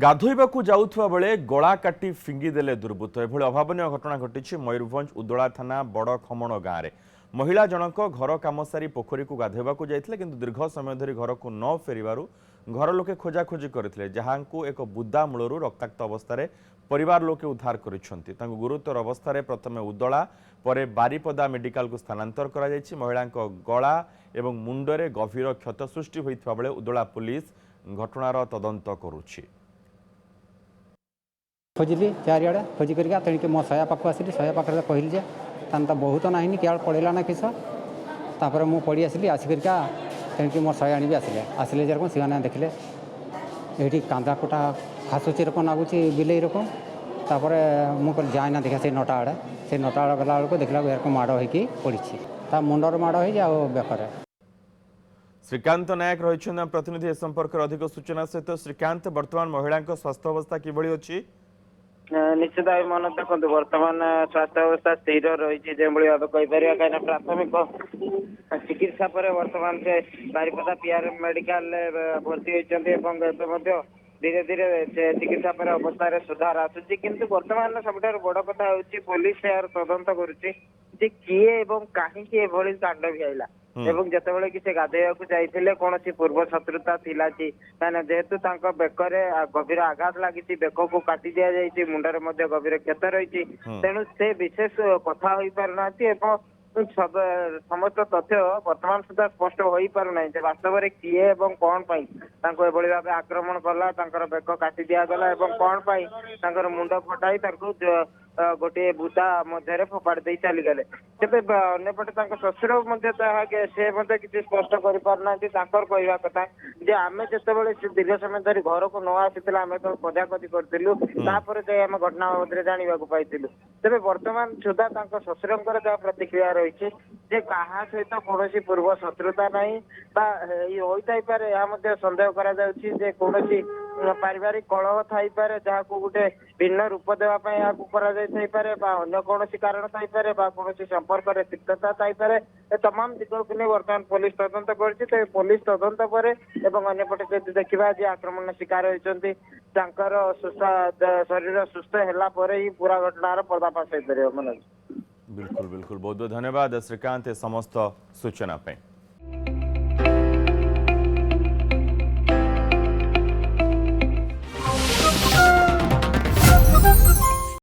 ଗାଧୋଇବାକୁ ଯାଉଥିବା ବେଳେ ଗଳା କାଟି ଫିଙ୍ଗିଦେଲେ ଦୁର୍ବୃତ୍ତ। ଏଭଳି ଅଭାବନୀୟ ଘଟଣା ଘଟିଛି ମୟୂରଭଞ୍ଜ ଉଦଳା ଥାନା ବଡ଼ ଖମଣ ଗାଁରେ। ମହିଳା ଜଣକ ଘର କାମ ସାରି ପୋଖରୀକୁ ଗାଧୋଇବାକୁ ଯାଇଥିଲେ, କିନ୍ତୁ ଦୀର୍ଘ ସମୟ ଧରି ଘରକୁ ନ ଫେରିବାରୁ ଘର ଲୋକେ ଖୋଜାଖୋଜି କରିଥିଲେ, ଯାହାଙ୍କୁ ଏକ ବୁଦା ମୂଳରୁ ରକ୍ତାକ୍ତ ଅବସ୍ଥାରେ ପରିବାର ଲୋକେ ଉଦ୍ଧାର କରିଛନ୍ତି। ତାଙ୍କୁ ଗୁରୁତର ଅବସ୍ଥାରେ ପ୍ରଥମେ ଉଦଳା ପରେ ବାରିପଦା ମେଡିକାଲକୁ ସ୍ଥାନାନ୍ତର କରାଯାଇଛି। ମହିଳାଙ୍କ ଗଳା ଏବଂ ମୁଣ୍ଡରେ ଗଭୀର କ୍ଷତ ସୃଷ୍ଟି ହୋଇଥିବା ବେଳେ ଉଦଳା ପୁଲିସ ଘଟଣାର ତଦନ୍ତ କରୁଛି। खोजिली चारिआड़े खोजी करके तेणिक मो सया पाक आसली सया पाखे कहली जे तान तो बहुत ना क्या पड़ेगा ना किस तापर मुझे पड़ी आसली आसिक तेणिक मोर सया आनी भी आसिले आसिले जेरकम से देखले ये कांदा कोटा खासुची रकम लगुच बिले रकम तापर मुझे जाए देखा से नटा आड़े से नटा आड़े गला बेलू देखला एरकम माड़ हो पड़ी ता मुंडर माड़ हो बेकर। श्रीकांत नायक रही प्रतिनिधि संपर्क अधिक सूचना सहित। श्रीकांत, वर्तमान महिला स्वास्थ्य अवस्था किभली अछि? निश्चित भाव मन देखो बर्तमान स्वास्थ्य अवस्था स्थिर रही जो भाव कहीपर कहीं प्राथमिक चिकित्सा पर बर्तमान से बारिपदा पीआर मेडिकल भर्ती होती धीरे धीरे से चिकित्सा पर अवस्था सुधार आसूची किंतु वर्तमान सब बड़ कथा हूँ पुलिस यार तदंत करुच्ची किए कहीं कांड भिआईला एवं जितेबाला कि गाधोइवाक जाइए कौन पूर्व शत्रुता थिला कि जेहेतु बेकरे गभीर आघात लगी बेक को काटी दि जाइए मुंडर गभीर क्षत रही तेणु से विशेष कथा हो पारना समस्त तथ्य वर्तमान सुधा स्पष्ट हो पारना वास्तव में किए कौन भाव आक्रमण कला बेक काटी दिगला कौन मुंड फटाई गोटे बुदा मध्य फोपाड़ी दे चलीगले तेज अंपटे शशुर से किसी स्पष्ट कर पारना कहवा कथा जे आम जिते दीर्घ समय धरी घर को न आसी आम तो खोजाखोजी करूँ आम घटना बाबद जानवा पाई तेज बर्तमान सुधा शशुर जहाँ प्रतिक्रिया रही जे कहा सहित कौन पूर्व शत्रुता नहीं होपे यह सन्देह कर कौन पारिवारिक कलह थईपे जहाँ गोटे भिन्न रूप देवाई कौन कारण थईपे कौन संपर्क तिक्तता थईपे तमाम दिग को नहीं बर्तमान पुलिस तदंत कर पुलिस तदंत पर अंपटे देखा जी आक्रमण शिकार होती शरीर सुस्थ है पूरा घटनार पर्दाफाश हो पार। बिल्कुल बिल्कुल बहुत बहुत धन्यवाद श्रीकांत समस्त सूचना पे।